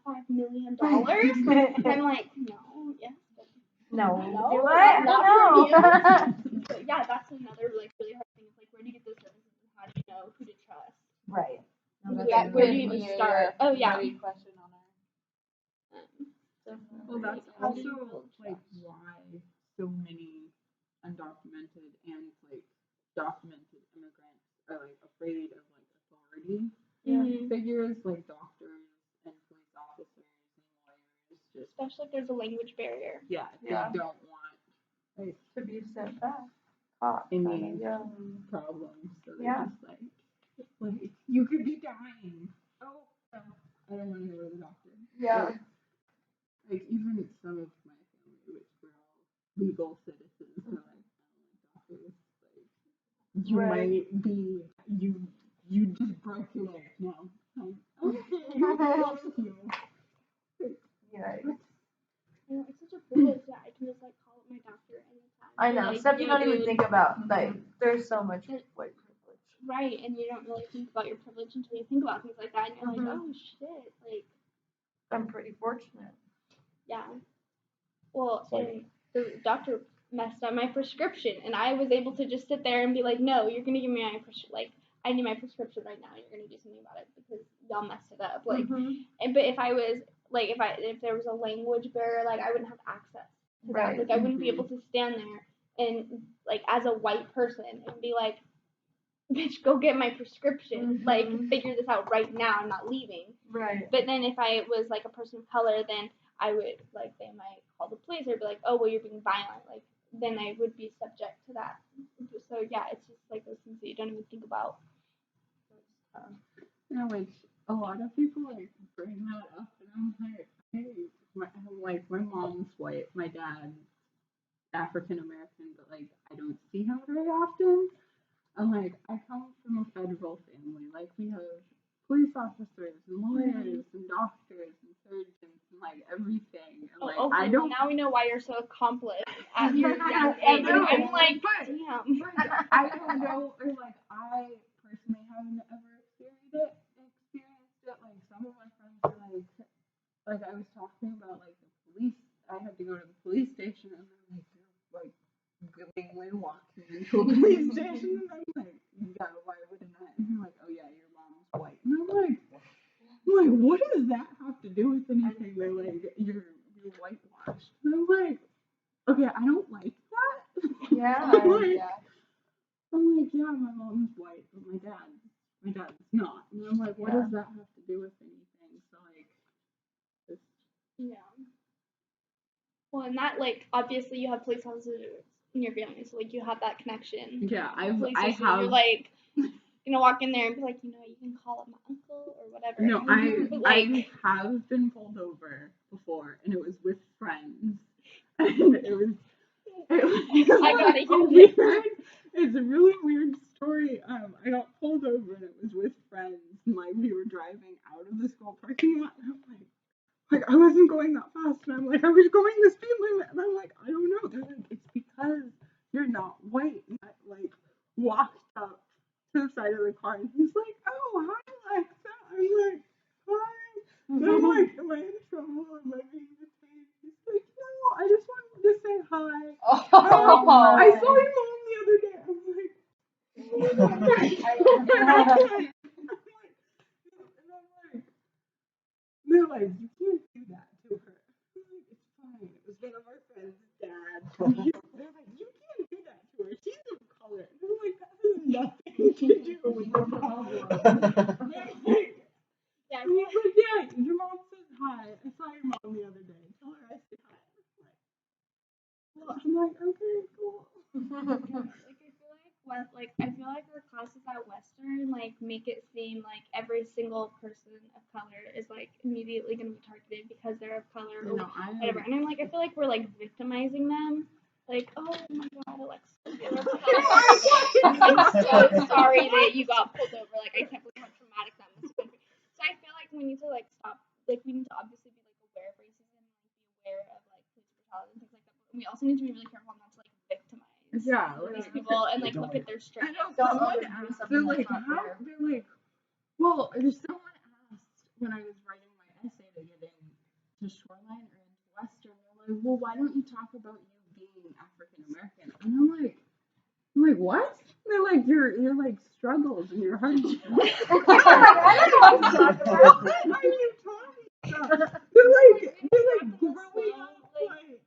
$5 million? And I'm like, no, yes, but No. No, Do I? not No. but yeah, that's another like really hard thing. It's like, where do you get those services and how do you know who to trust? Right. No, Where that's do really you even start? Oh yeah. Question on our. Well, that's How do you also build like trust? why so many undocumented and like documented immigrants are like afraid of like authority Mhm. figures like doctors and police officers and lawyers. Just Especially if there's a language barrier. yeah, Yeah. they don't want like To be sent back. Caught, any kinda, yeah. problems. So they're Yeah. just like you could be dying. Oh, no, I don't want to go to the doctor. Yeah. Like even some of my family, which we're all legal citizens, are like, doctors, like you Right. might be you just broke your leg. No, okay, thank you. Yeah. You know, it's such a privilege that I can just like call up my doctor anytime. I Be know. like, Stuff you "Yo, don't even dude." think about. Like, there's so much And- white privilege. Right, and you don't really think about your privilege until you think about things like that, and you're Mhm. like, oh shit, like, I'm pretty fortunate. yeah. Well, It's like- and the doctor messed up my prescription, and I was able to just sit there and be like, no, you're gonna give me my prescription. Like, I need my prescription right now. You're gonna do something about it because y'all messed it up. Like, and but if I was like, if there was a language barrier, like I wouldn't have access to that. Right. Like, I wouldn't be able to stand there and like as a white person and be like, bitch, go get my prescription. Like, figure this out right now. I'm not leaving. Right. But then if I was like a person of color, then I would like they might call the police or be like, oh well, you're being violent. Like then I would be subject to that. So yeah, it's just like those things that you don't even think about. Which a lot of people like bring that up, and I'm like, hey, my mom's white, my dad's African American, but like I don't see him very often. I'm like, I come from a federal family. Like we have police officers and lawyers and doctors and surgeons and like everything. And like I don't. Now we know why you're so accomplished at your young age. know, I'm like, but- damn. I don't know, or like I personally haven't ever experienced it. Like some of my friends are like I was talking about like the police. I had to go to the police station, and they're like willingly walking into a police station, and I'm like, yeah, why wouldn't I? And they're like, oh yeah, your mom's white, and I'm like, what does that have to do with anything? They're like, you're whitewashed, and I'm like, okay, I don't like that. Yeah. I'm like, Yeah. yeah, my mom's white, but my dad's not. And I'm like, what does that have to do with anything? So like, it's, Yeah. Well, and that like obviously you have police officers in your family, so like you have that connection. yeah, Police I officers, have. You're like, walk in there and be like, you can call up my uncle or whatever. whatever. No, But, like, I have been pulled over before, and it was with friends, and it was I gotta hear weird. this. It's a really weird story. I got pulled over, and it was with friends, and like we were driving out of the school parking lot, and I'm like I wasn't going that fast, and I'm like I was going the speed limit, and I'm like I don't know. They're like it's because you're not white, and I like walked up to the side of the car, and he's like, oh hi Alexa. I'm like hi. And I'm like, am I in trouble? Am I being detained? He's like, no, I just wanted to say hi. I saw your mom the other day. I'm like, they're like, you can't do that to her. I'm like, it's fine. It was one of our friends' dad. They're like, you can't do that to her. She's of color. And I'm like, that has nothing to do with the problem. Yeah, And he's like, yeah, your mom says hi. I saw your mom the other day. Tell her I said hi. I'm like, okay, cool. I feel like our classes at Western like make it seem like every single person of color is like immediately gonna be targeted because they're of color or whatever. And I'm like, I feel like we're like victimizing them. Like, oh my god, Alexa, you're of color. I'm so sorry that you got pulled over. Like, I can't believe how traumatic that must have been. So I feel like we need to like stop. Like, we need to obviously be like aware of racism and like be aware of like police brutality and things like that. But we also need to be really careful not to like victimize these people and like look at their strengths. I know Don't someone overdo asked, something they're like, that's not how? fair. They're like, well, someone asked when I was writing my essay to get into Shoreline or into Western, they're like, well, why don't you talk about you being African American? And I'm like, what? They're like, your like struggles and your hardships. What are you talking about? They're like growing up like,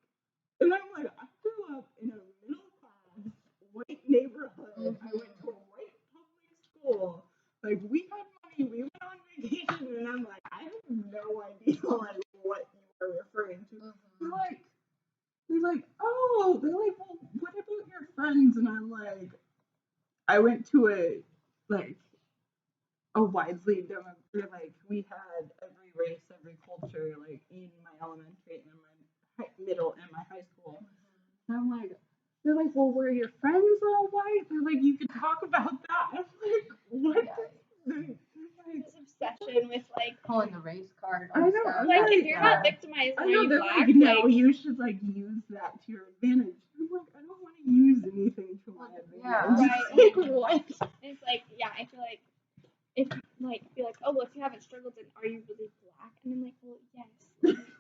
and I'm like, I grew up in a middle class white neighborhood. I went to a white public school. Like we had money, we went on vacation, and I'm like, I have no idea like what you are referring to. They're like, oh, they're like, well, what about your friends? And I'm like, I went to a widely like we had every race, every culture, like in my elementary and my middle and my high school. And I'm like, they're like, well, were your friends all white? They're like, you could talk about that. I'm like, what? This obsession with like Pulling the race card. I know, Stuff. like if you're not victimized, I and know are you they're black? like, no, you should like use that to your advantage. I'm like, I don't want to use anything to my advantage. Right. Like, what? And it's like, yeah, I feel like if like be like, oh well, if you haven't struggled, then are you really black? And I'm like, well, yes.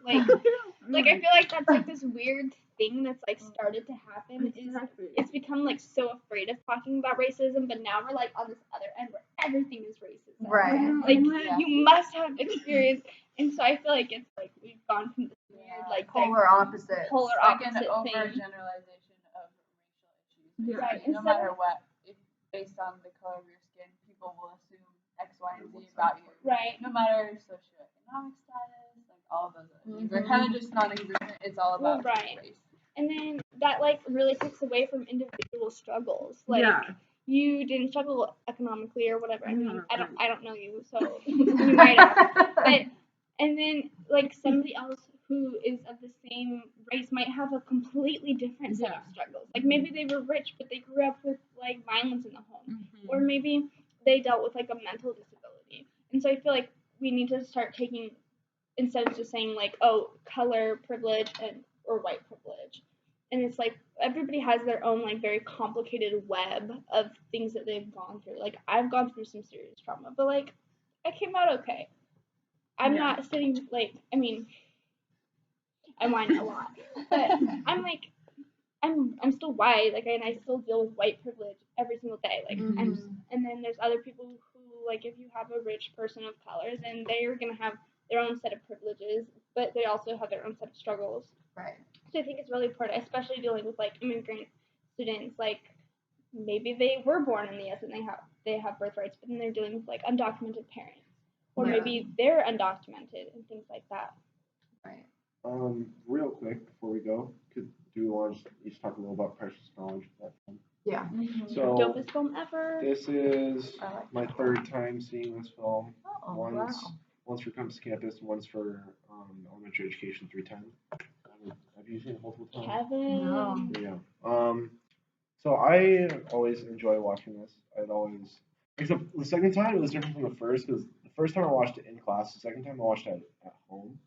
Like I feel like that's like this weird thing that's like started to happen. Exactly. It's become like so afraid of talking about racism, but now we're like on this other end where everything is racism. Right. Like you must have experience, and so I feel like it's like we've gone from this weird like polar opposite. Like an thing. overgeneralization of racial issues. Yeah. Right. No matter what, if based on the color of your skin, people will assume X, Y, and Z about you. Right. No matter socioeconomic status, like all of those other things. They're kind of just non-existent. It's all about race. And then that like really takes away from individual struggles. Like you didn't struggle economically or whatever. I mean, I don't know you, so you might have. But and then like somebody else who is of the same race might have a completely different set of struggles. Like maybe they were rich, but they grew up with like violence in the home, or maybe they dealt with like a mental disability. And so I feel like we need to start taking, instead of just saying like, oh, color privilege or white privilege. And it's like everybody has their own like very complicated web of things that they've gone through. Like I've gone through some serious trauma, but like I came out okay. I'm not sitting like, I mean, I whine a lot, but I'm like, I'm still white, like, and I still deal with white privilege every single day, like, and then there's other people who, like, if you have a rich person of color, then they're gonna have their own set of privileges, but they also have their own set of struggles. Right. So I think it's really important, especially dealing with like immigrant students, like maybe they were born in the U.S. and they have birthrights, but then they're dealing with like undocumented parents, or maybe they're undocumented and things like that. Right. Real quick before we go, do you want to each talk a little about precious knowledge? Yeah. So Dopest film ever. this is I like my that third time seeing this film. Oh, Once for Campus Campus, once for Elementary Education 310. Have you seen it multiple times? Kevin. No. Yeah. So I always enjoy watching this. Except the second time it was different from the first because the first time I watched it in class, the second time I watched it at home,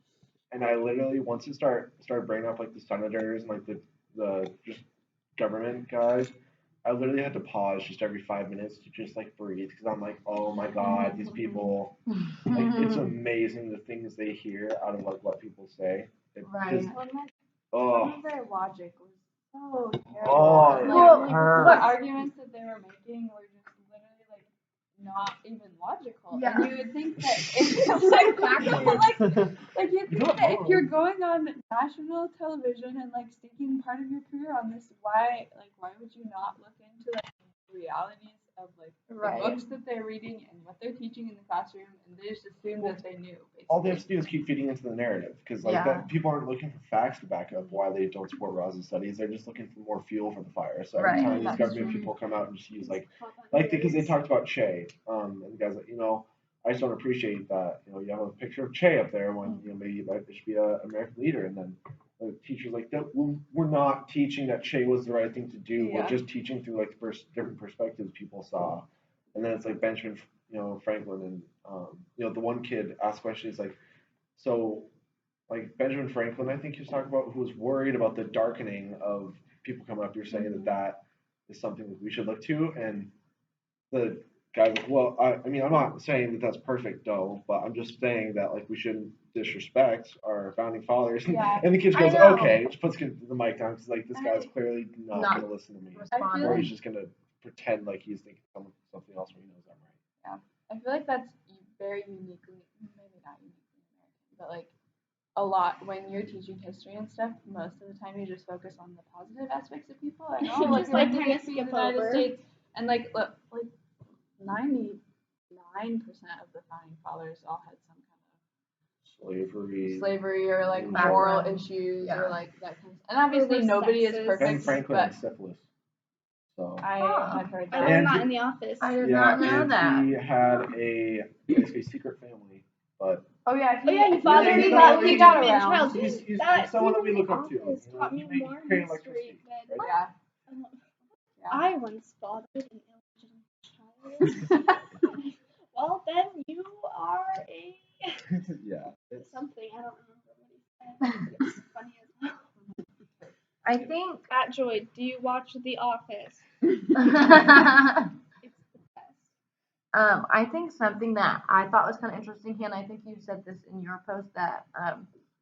and I literally once it started bringing up like the senators and like the just government guys, I literally had to pause just every 5 minutes to just like breathe because I'm like, oh my god, these people, like it's amazing the things they hear out of like what people say. Right. Some of their logic was so terrible. Oh, And, Well, the arguments that they were making were just literally like not even logical. Yeah. And you would think that you'd think that if you're going on national television and like staking part of your career on this, why would you not look into like the realities of like Right. the books that they're reading and what they're teaching in the classroom, and they just assume that they knew. Basically. All they have to do is keep feeding into the narrative because like that, people aren't looking for facts to back up why they don't support Rose's studies. They're just looking for more fuel for the fire. So every Right. time these That's government true. people come out and just use like because they talked about Che, and the guys like I just don't appreciate that you have a picture of Che up there when maybe there should be an American leader, and then the teachers like that. We're not teaching that Che was the right thing to do. Yeah. We're just teaching through like different perspectives people saw, and then it's like Benjamin Franklin and the one kid asked a question. He's like, so like Benjamin Franklin, I think he was talking about, who was worried about the darkening of people coming up. You're saying that is something that we should look to, and the guy was, well, I mean, I'm not saying that that's perfect though, but I'm just saying that like we shouldn't disrespect our founding fathers. Yeah. And the kid goes, okay, just puts the mic down because like this guy's clearly not going to listen to me, or he's just going to pretend like he's thinking something else when he knows I'm right. Yeah, I feel like that's very uniquely, maybe not uniquely American, but like a lot when you're teaching history and stuff. Most of the time, you just focus on the positive aspects of people. I know, like Just, like, the kinda history of skip the United over. States, and like 99% of the founding fathers all had some kind of slavery or like moral issues or like that kind of. And obviously, nobody is perfect. Ben Franklin but had syphilis. So I had heard I that. learned that in the office. I did not know that. He had basically a secret family, but He fathered he his got own around. child. he's That someone that scene we in look the up to. office taught me more created history than Yeah. I once fathered an illegitimate child. Well, Ben, you are a something. I don't remember what he said. It's funny as well. I think At Joy, do you watch The Office? It's the best. I think something that I thought was kind of interesting, and I think you said this in your post, that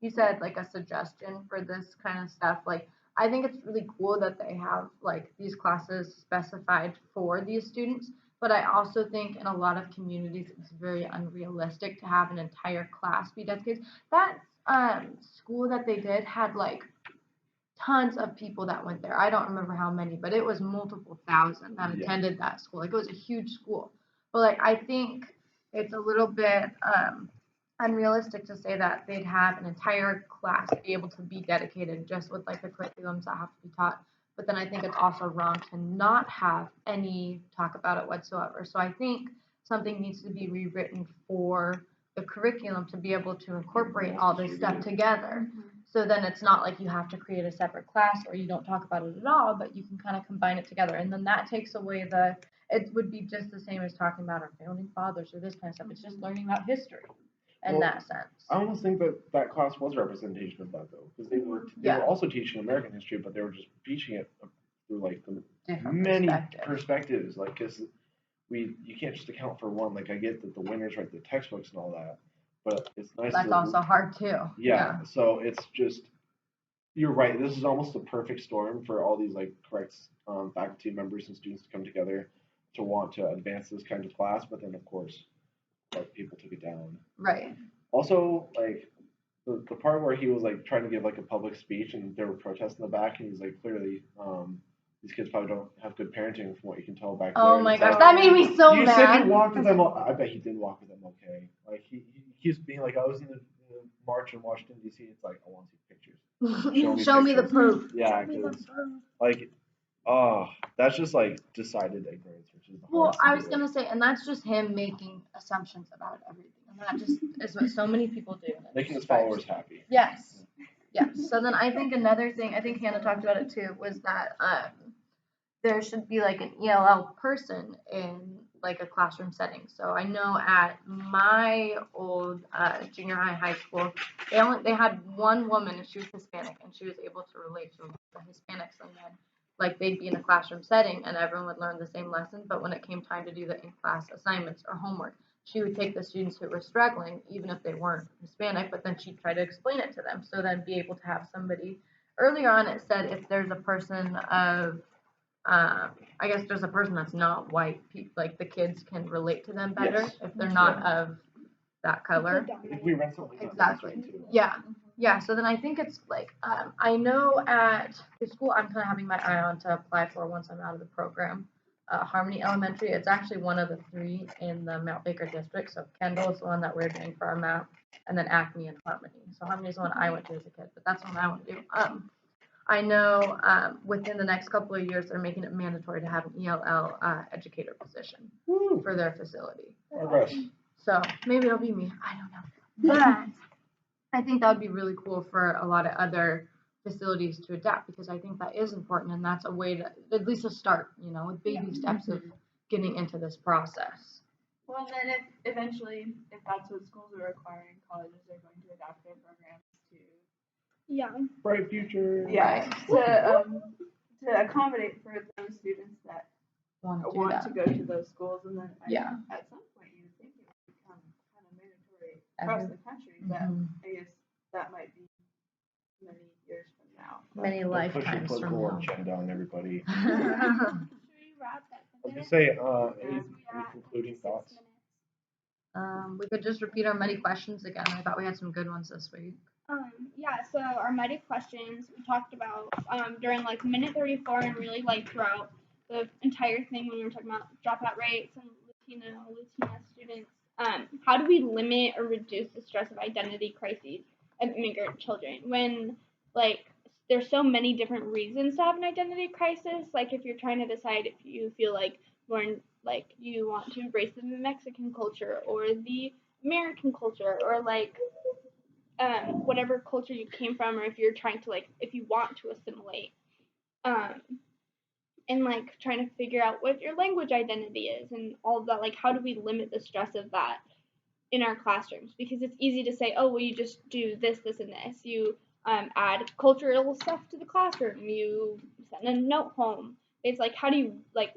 you said like a suggestion for this kind of stuff. Like, I think it's really cool that they have like these classes specified for these students, but I also think in a lot of communities it's very unrealistic to have an entire class be dedicated. That school that they did had like tons of people that went there. I don't remember how many, but it was multiple thousand that attended that school. Like, it was a huge school. But like, I think it's a little bit unrealistic to say that they'd have an entire class be able to be dedicated just with like the curriculums that have to be taught. But then I think it's also wrong to not have any talk about it whatsoever. So I think something needs to be rewritten for the curriculum to be able to incorporate all this stuff together. So then it's not like you have to create a separate class or you don't talk about it at all, but you can kind of combine it together. And then that takes away it would be just the same as talking about our founding fathers or this kind of stuff. It's just learning about history in that sense. I almost think that class was a representation of that though, because they were also teaching American history, but they were just teaching it through like the many perspectives. Like, because you can't just account for one. Like, I get that the winners write the textbooks and all that, but it's nice. That's also hard too. Yeah. So it's just, you're right. This is almost the perfect storm for all these like correct faculty members and students to come together to want to advance this kind of class. But then of course, like, people took it down. Right. Also, like the part where he was like trying to give like a public speech and there were protests in the back, and he's like, clearly these kids probably don't have good parenting from what you can tell back there. Oh my gosh, that made me so mad. You said he walked with them. I bet he did walk with them. Okay, like he keeps being like, I was in the march in Washington D.C. It's like, I want to see pictures. Show me the proof. Yeah, because like Oh, that's just like decided ignorance, which is the Well, hardest to I deal was with. gonna say, and that's just him making assumptions about everything, and that just is what so many people do. and it Making his just drives followers happy. Yes. Yes. So then I think another thing, I think Hannah talked about it too, was that there should be like an ELL person in like a classroom setting. So I know at my old junior high school, they had one woman and she was Hispanic and she was able to relate to the Hispanics, and then like they'd be in a classroom setting and everyone would learn the same lesson, but when it came time to do the in-class assignments or homework, she would take the students who were struggling, even if they weren't Hispanic, but then she'd try to explain it to them. So then be able to have somebody. Earlier on, it said if there's a person of, I guess there's a person that's not white, like the kids can relate to them better Yes. if they're not of that color. I think we read something like Exactly. that too. Yeah. Yeah. So then I think it's like, I know at the school I'm kind of having my eye on to apply for once I'm out of the program. Harmony Elementary. It's actually one of the 3 in the Mount Baker district. So Kendall is the one that we're doing for our map, and then Acme and Harmony. So Harmony is the one I went to as a kid, but that's the one I want to do. I know within the next couple of years they're making it mandatory to have an ELL educator position Woo. for their facility. Progress. So maybe it'll be me. I don't know. But I think that would be really cool for a lot of other facilities to adapt, because I think that is important, and that's a way to at least a start, with baby steps of getting into this process. Well, and then if eventually, if that's what schools are requiring, colleges are going to adapt their programs to. Yeah. Bright future. Yeah. To accommodate for those students that want to go to those schools, and then at some point you would think it would become kind of mandatory across the country, but I guess that might be many years from now. Many Don't push your lifetimes from political now. agenda on everybody. Should we wrap that? I was gonna say, any concluding thoughts? We could just repeat our many questions again. I thought we had some good ones this week. Yeah, so our meta questions we talked about during like minute 34 and really like throughout the entire thing when we were talking about dropout rates and Latina students. How do we limit or reduce the stress of identity crises of immigrant children when like there's so many different reasons to have an identity crisis? Like if you're trying to decide if you feel like like you want to embrace the Mexican culture or the American culture, or like whatever culture you came from, or if you're trying to if you want to assimilate, and like trying to figure out what your language identity is and all of that. Like, how do we limit the stress of that in our classrooms? Because it's easy to say, oh, well, you just do this, this, and this. You add cultural stuff to the classroom. You send a note home. It's like, how do you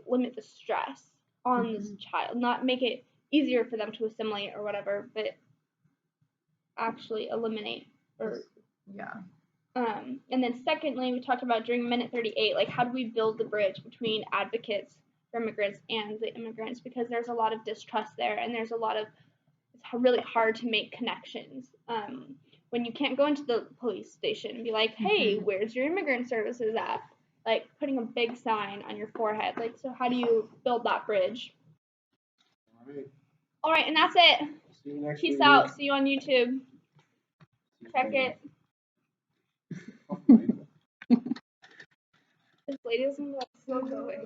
limit the stress on this child? Not make it easier for them to assimilate or whatever, but actually eliminate or and then secondly, we talked about during minute 38, like how do we build the bridge between advocates for immigrants and the immigrants, because there's a lot of distrust there, and there's a lot of it's really hard to make connections when you can't go into the police station and be like, hey, where's your immigrant services at? Like putting a big sign on your forehead. Like, so how do you build that bridge? All right, and that's it. See you next Peace week. out. See you on YouTube. Check it. This lady doesn't still going.